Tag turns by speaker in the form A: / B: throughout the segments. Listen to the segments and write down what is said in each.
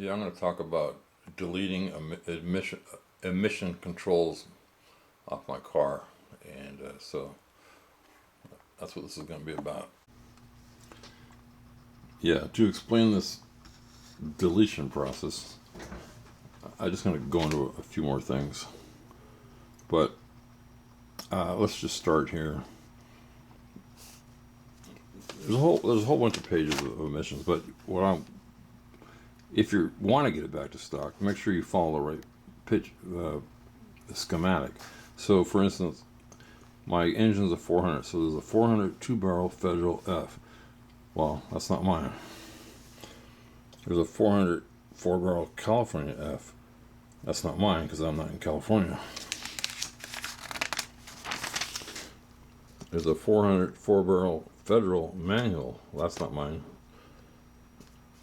A: Yeah, I'm going to talk about deleting emission controls off my car, and so that's what this is going to be about. Yeah, to explain this deletion process, I'm just going to go into a few more things, but let's just start here. There's a whole bunch of pages of emissions, but if you want to get it back to stock, make sure you follow the right schematic. So, for instance, my engine's a 400, so there's a 400 two-barrel Federal F. Well, that's not mine. There's a 400 four-barrel California F. That's not mine because I'm not in California. There's a 400 four-barrel Federal manual. Well, that's not mine.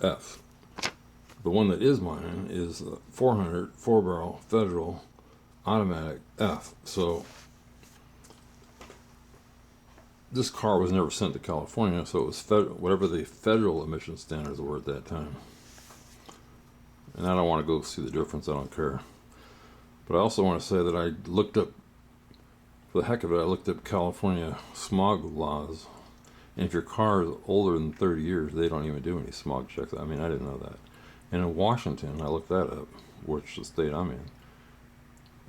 A: F. The one that is mine is the 400 four-barrel Federal automatic F. So this car was never sent to California, so it was whatever the federal emission standards were at that time. And I don't want to go see the difference. I don't care. But I also want to say that I looked up, for the heck of it, I looked up California smog laws. And if your car is older than 30 years, they don't even do any smog checks. I mean, I didn't know that. And in Washington, I looked that up, which is the state I'm in.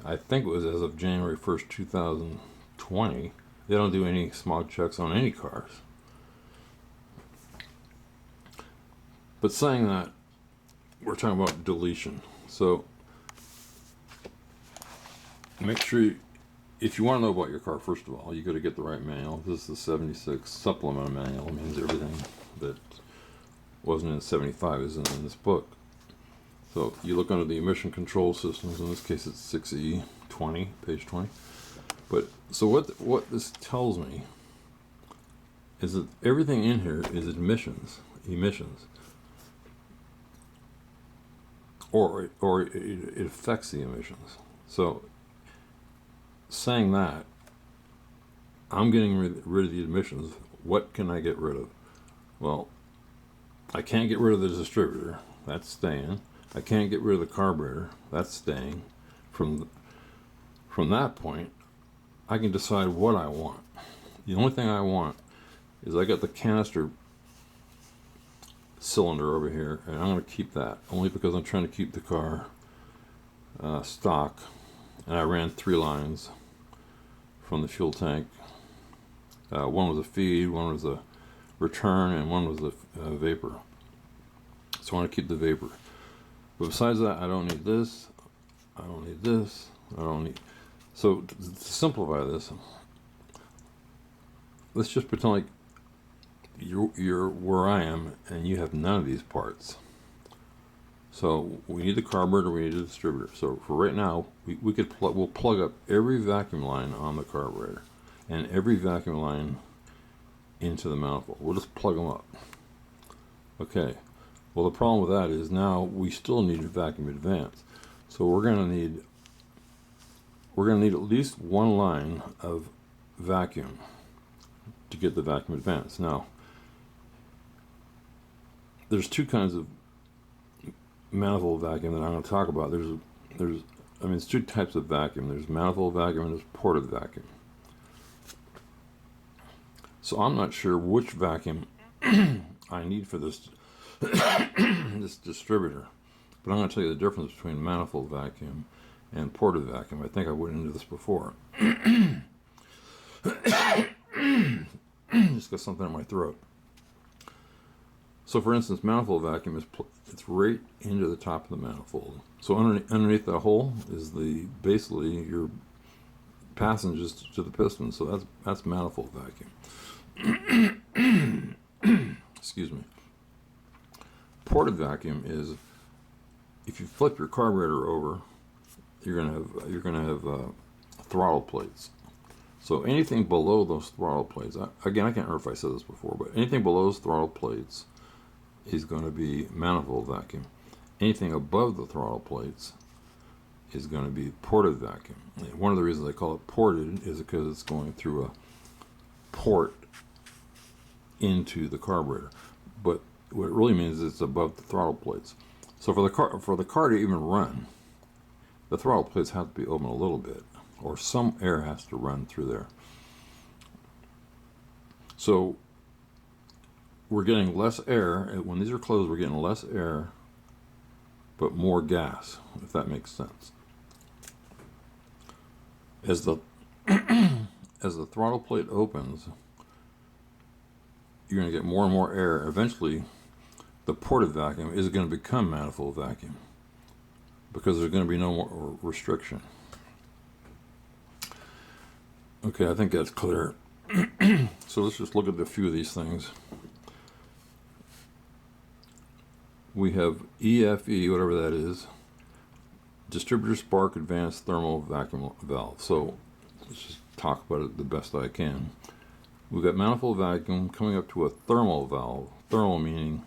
A: I think it was as of January 1st, 2020, they don't do any smog checks on any cars. But saying that, we're talking about deletion. So make sure, if you want to know about your car, first of all, you got to get the right manual. This is the 76 supplement manual. It means everything that wasn't in 75 isn't in this book. So you look under the emission control systems. In this case, it's 6E20, page 20. But so what this tells me is that everything in here is emissions, or it affects the emissions. So saying that, I'm getting rid of the emissions. What can I get rid of? Well, I can't get rid of the distributor. That's staying. I can't get rid of the carburetor. That's staying. From that point, I can decide what I want. The only thing I want is I got the canister cylinder over here, and I'm going to keep that only because I'm trying to keep the car stock. And I ran 3 lines from the fuel tank. One was a feed, one was a return, and one was a vapor. So I want to keep the vapor. But besides that, I don't need this. I don't need this. I don't need. So to simplify this, let's just pretend like you're where I am, and you have none of these parts. So we need the carburetor, we need the distributor. So for right now, we'll plug up every vacuum line on the carburetor and every vacuum line into the manifold. We'll just plug them up. Okay. Well, the problem with that is now we still need a vacuum advance. So we're going to need at least one line of vacuum to get the vacuum advance. Now, there's 2 kinds of manifold vacuum that I'm going to talk about. It's 2 types of vacuum. There's manifold vacuum and there's ported vacuum. So I'm not sure which vacuum I need for this this distributor, but I'm going to tell you the difference between manifold vacuum and ported vacuum. I think I went into this before. Just got something in my throat. So for instance, manifold vacuum it's right into the top of the manifold. So underneath that hole is basically your passages to the piston. So that's manifold vacuum. Excuse me. Ported vacuum is, if you flip your carburetor over, you're gonna have throttle plates. So anything below those throttle plates, again, I can't remember if I said this before, but anything below those throttle plates is going to be manifold vacuum. Anything above the throttle plates is going to be ported vacuum. And one of the reasons I call it ported is because it's going through a port into the carburetor. But what it really means is it's above the throttle plates. So for the car to even run, the throttle plates have to be open a little bit, or some air has to run through there. So we're getting less air. When these are closed, we're getting less air, but more gas, if that makes sense. As the as the throttle plate opens, you're going to get more and more air. Eventually, the ported vacuum is going to become manifold vacuum because there's going to be no more restriction. Okay, I think that's clear. So let's just look at a few of these things. We have EFE, whatever that is, distributor spark advanced thermal vacuum valve. So let's just talk about it the best I can. We've got manifold vacuum coming up to a thermal valve. Thermal meaning,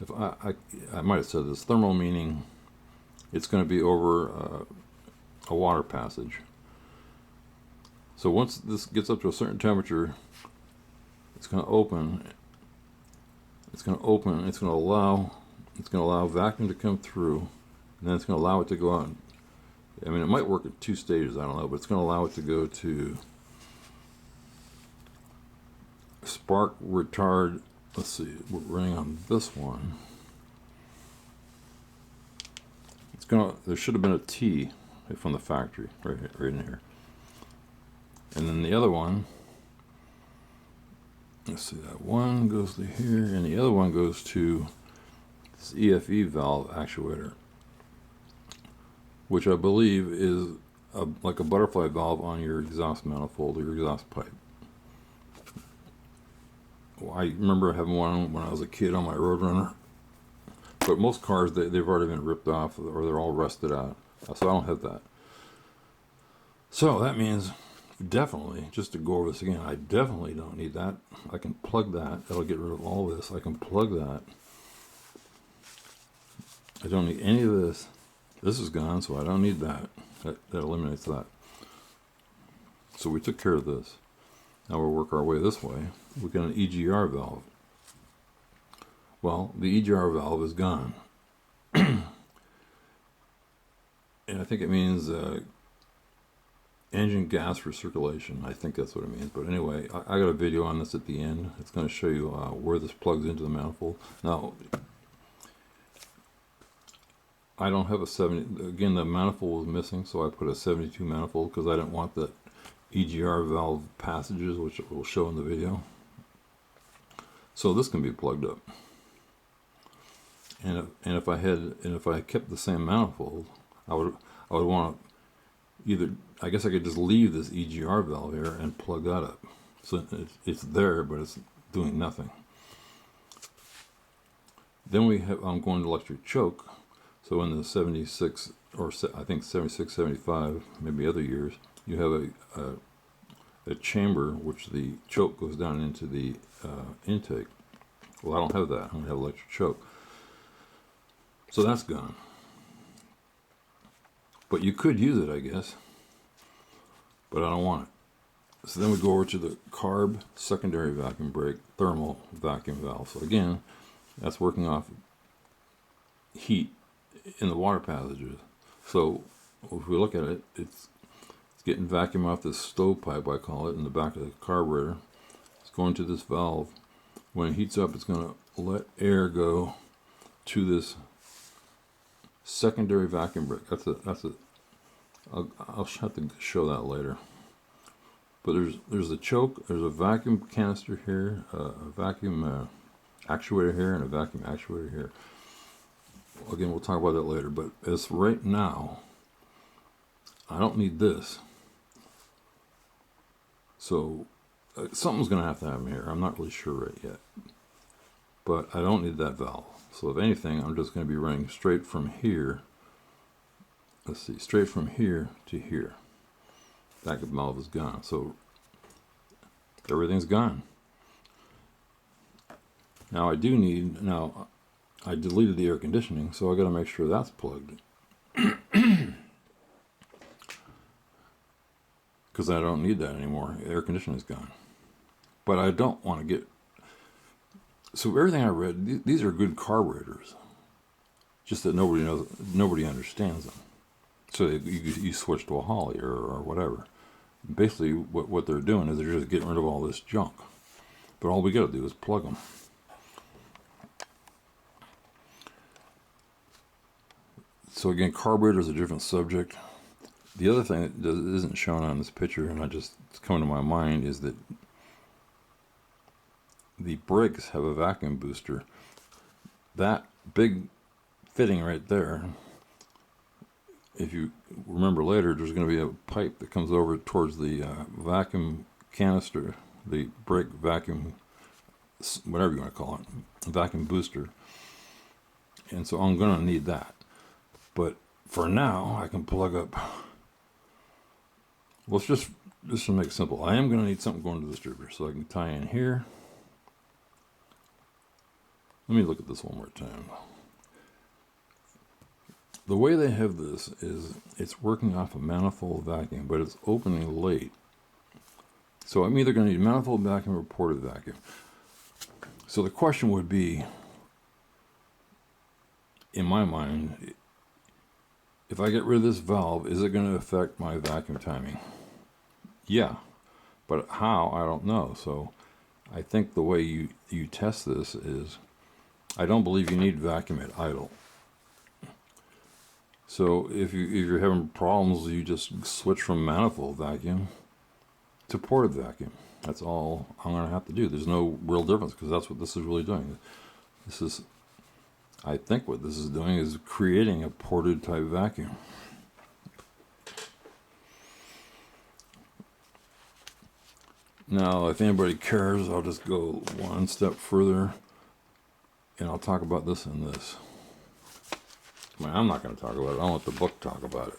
A: if I might have said this, thermal meaning it's going to be over a water passage. So once this gets up to a certain temperature, it's going to open. It's going to open. It's going to allow vacuum to come through, and then it's going to allow it to go out. I mean, it might work at 2 stages. I don't know, but it's going to allow it to go to spark retard. Let's see. We're running on this one. It's going to. There should have been a T from the factory right in here. And then the other one, let's see, that one goes to here, and the other one goes to this EFE valve actuator, which I believe is like a butterfly valve on your exhaust manifold or your exhaust pipe. Well, I remember having one when I was a kid on my Roadrunner, but most cars, they've already been ripped off or they're all rusted out, so I don't have that. So that means, definitely, just to go over this again, I definitely don't need that. I can plug that. That'll get rid of all this. I can plug that. I don't need any of this. This is gone, so I don't need that. That eliminates that. So we took care of this. Now we'll work our way this way. We got an EGR valve. Well, the EGR valve is gone. And I think it means engine gas recirculation. I think that's what it means. But anyway, I got a video on this at the end. It's going to show you where this plugs into the manifold. Now, I don't have a 70. Again, the manifold was missing, so I put a 72 manifold because I didn't want the EGR valve passages, which it will show in the video. So this can be plugged up. And if I kept the same manifold, I would want to either, I guess I could just leave this EGR valve here and plug that up. So it's there, but it's doing nothing. Then we have, I'm going to electric choke. So in the 76, or I think 76, 75, maybe other years, you have a chamber which the choke goes down into the intake. Well, I don't have that. I don't have electric choke. So that's gone. But you could use it, I guess. But I don't want it. So then we go over to the carb secondary vacuum brake thermal vacuum valve. So again, that's working off heat in the water passages. So if we look at it, it's getting vacuum off this stovepipe, I call it, in the back of the carburetor. It's going to this valve. When it heats up, it's going to let air go to this secondary vacuum brake. I'll have to show that later. But there's a choke, there's a vacuum canister here, a vacuum actuator here, and a vacuum actuator here. Again, we'll talk about that later. But as right now, I don't need this. So something's going to happen here. I'm not really sure right yet. But I don't need that valve. So if anything, I'm just going to be running straight from here. Let's see, straight from here to here. Backup valve is gone. So everything's gone. Now I deleted the air conditioning, so I got to make sure that's plugged. Because I don't need that anymore. The air conditioning is gone. But I don't want to get... So everything I read, these are good carburetors. just that nobody understands them. So you switch to a Holly or whatever. Basically, what they're doing is they're just getting rid of all this junk. But all we got to do is plug them. So again, carburetor is a different subject. The other thing that isn't shown on this picture, and it's coming to my mind, is that the brakes have a vacuum booster. That big fitting right there, if you remember later, there's going to be a pipe that comes over towards the vacuum canister, the brake vacuum, whatever you want to call it, vacuum booster. And so I'm going to need that. But for now, I can plug up. Well, just to make it simple, I am going to need something going to the distributor, so I can tie in here. Let me look at this one more time. The way they have this is it's working off a manifold vacuum, but it's opening late. So I'm either going to need manifold vacuum or ported vacuum. So the question would be, in my mind, if I get rid of this valve, is it going to affect my vacuum timing? Yeah, but how, I don't know. So I think the way you test this is, I don't believe you need vacuum at idle. So if you're having problems, you just switch from manifold vacuum to ported vacuum. That's all I'm going to have to do. There's no real difference, because that's what this is really doing. This is, I think what this is doing is creating a ported type vacuum. Now, if anybody cares, I'll just go one step further, and I'll talk about this and this. I mean, I'm not going to talk about it. I'll let the book talk about it.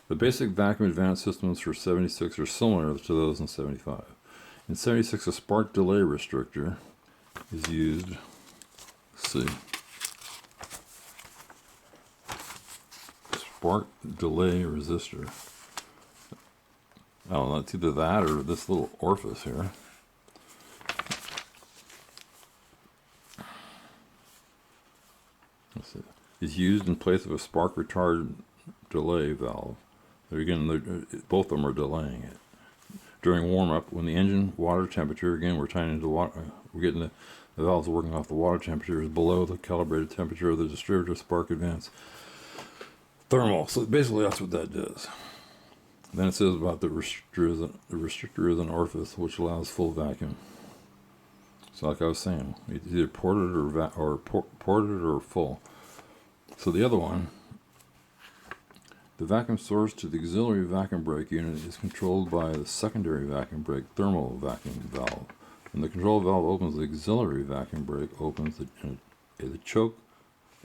A: The basic vacuum advanced systems for 76 are similar to those in 75. In 76, a spark delay restrictor is used. Let's see. Spark delay resistor. I don't know, it's either that or this little orifice here. Let's see. Is used in place of a spark retard delay valve. There again, both of them are delaying it. During warm-up, when the engine water temperature, again, we're tying into water, we're getting the valves working off the water temperature, is below the calibrated temperature of the distributor spark advance thermal. So basically that's what that does. Then it says about the restrictor is an orifice which allows full vacuum. So like I was saying, it's either ported or full. So the other one, the vacuum source to the auxiliary vacuum brake unit is controlled by the secondary vacuum brake thermal vacuum valve. When the control valve opens, the auxiliary vacuum brake opens the choke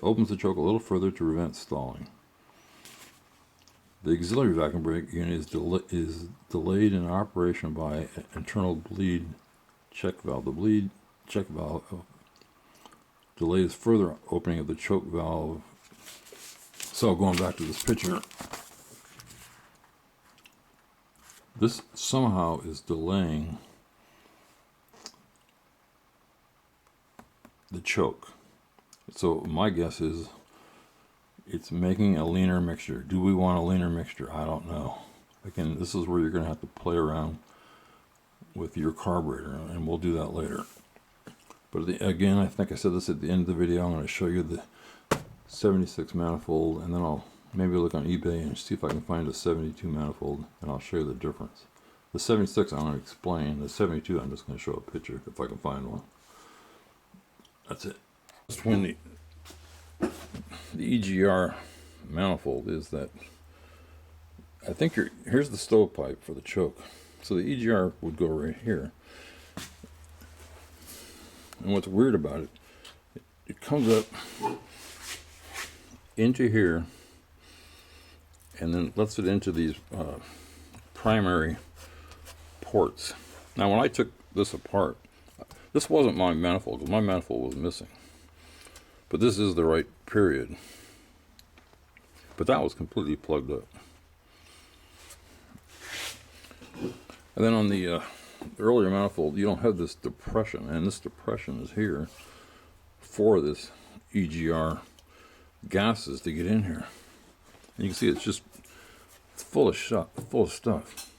A: a little further to prevent stalling. The auxiliary vacuum brake unit is delayed in operation by an internal bleed check valve. The bleed check valve delays further opening of the choke valve. So going back to this picture, this somehow is delaying the choke. So my guess is it's making a leaner mixture. Do we want a leaner mixture? I don't know. Again, this is where you're going to have to play around with your carburetor, and we'll do that later. But again, I think I said this at the end of the video, I'm going to show you the 76 manifold, and then I'll maybe look on eBay and see if I can find a 72 manifold, and I'll show you the difference. The 76 I'm going to explain. The 72 I'm just going to show a picture if I can find one. That's it. Just when the EGR manifold is that, I think here's the stovepipe for the choke. So the EGR would go right here. And what's weird about it, it comes up into here and then lets it into these primary ports. Now when I took this apart, this wasn't my manifold, because my manifold was missing. But this is the right period. But that was completely plugged up. And then on the earlier manifold, you don't have this depression, and this depression is here for this EGR gases to get in here. And you can see it's full of stuff.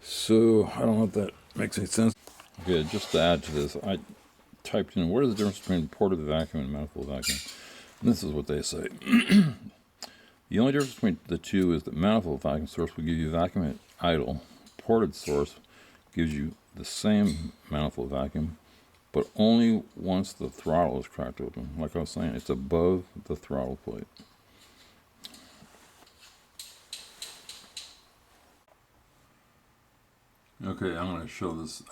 A: So I don't know if that makes any sense. Okay, just to add to this, I typed in what is the difference between ported vacuum and manifold vacuum. And this is what they say. The only difference between the two is that manifold vacuum source will give you vacuum at idle. Ported source gives you the same manifold vacuum, but only once the throttle is cracked open. Like I was saying, it's above the throttle plate. Okay, I'm going to show this.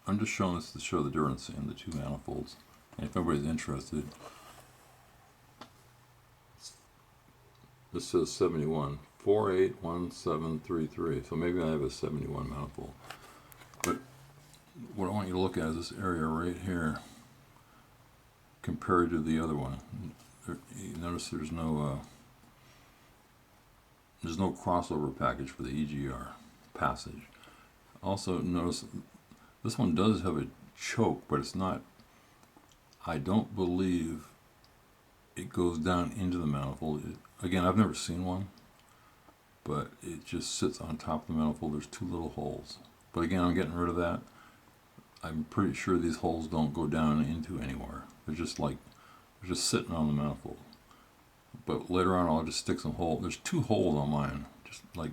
A: I'm just showing this to show the difference in the two manifolds. And if anybody's interested, this says 71, 481733. So maybe I have a 71 manifold. But what I want you to look at is this area right here compared to the other one. You notice there's no crossover package for the EGR passage. Also notice this one does have a choke, but it's not, I don't believe it goes down into the manifold. Again, I've never seen one, but it just sits on top of the manifold. There's two little holes. But again, I'm getting rid of that. I'm pretty sure these holes don't go down into anywhere. They're just sitting on the manifold. But later on, I'll just stick some holes. There's two holes on mine, just like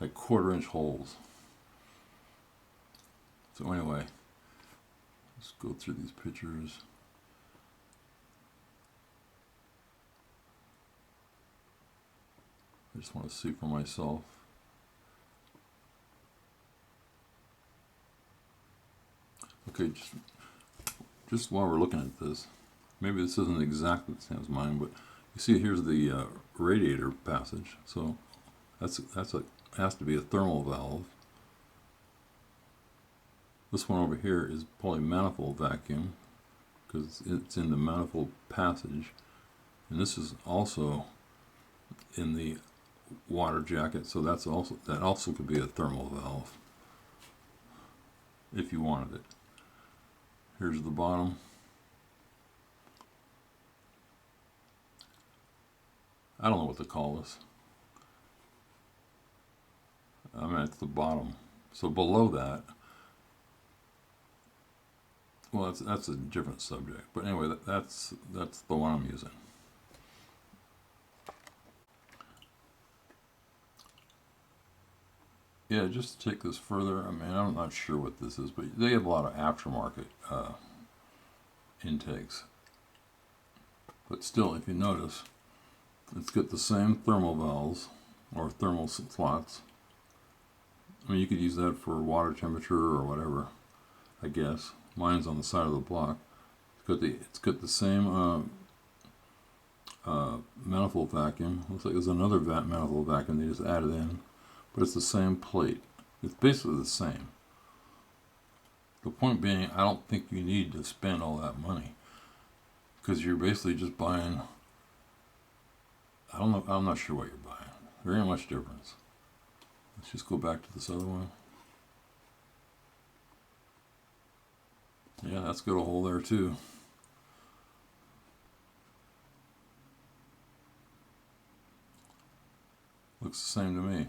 A: 1/4-inch holes. So anyway, let's go through these pictures. I just want to see for myself. Okay, just while we're looking at this, maybe this isn't exactly the same as mine, but you see here's the radiator passage. So has to be a thermal valve. This one over here is probably manifold vacuum because it's in the manifold passage, and this is also in the water jacket. So that also could be a thermal valve if you wanted it. Here's the bottom. I don't know what to call this. I mean, it's the bottom. So below that, well, that's a different subject. But anyway, that's the one I'm using. Yeah, just to take this further, I mean, I'm not sure what this is, but they have a lot of aftermarket intakes. But still, if you notice, it's got the same thermal valves or thermal slots. I mean, you could use that for water temperature or whatever, I guess. Mine's on the side of the block. It's got the same manifold vacuum. Looks like there's another manifold vacuum they just added in, but it's the same plate. It's basically the same. The point being, I don't think you need to spend all that money because you're basically just buying. I don't know. I'm not sure what you're buying. There ain't much difference. Let's just go back to this other one. Yeah, that's got a hole there too. Looks the same to me.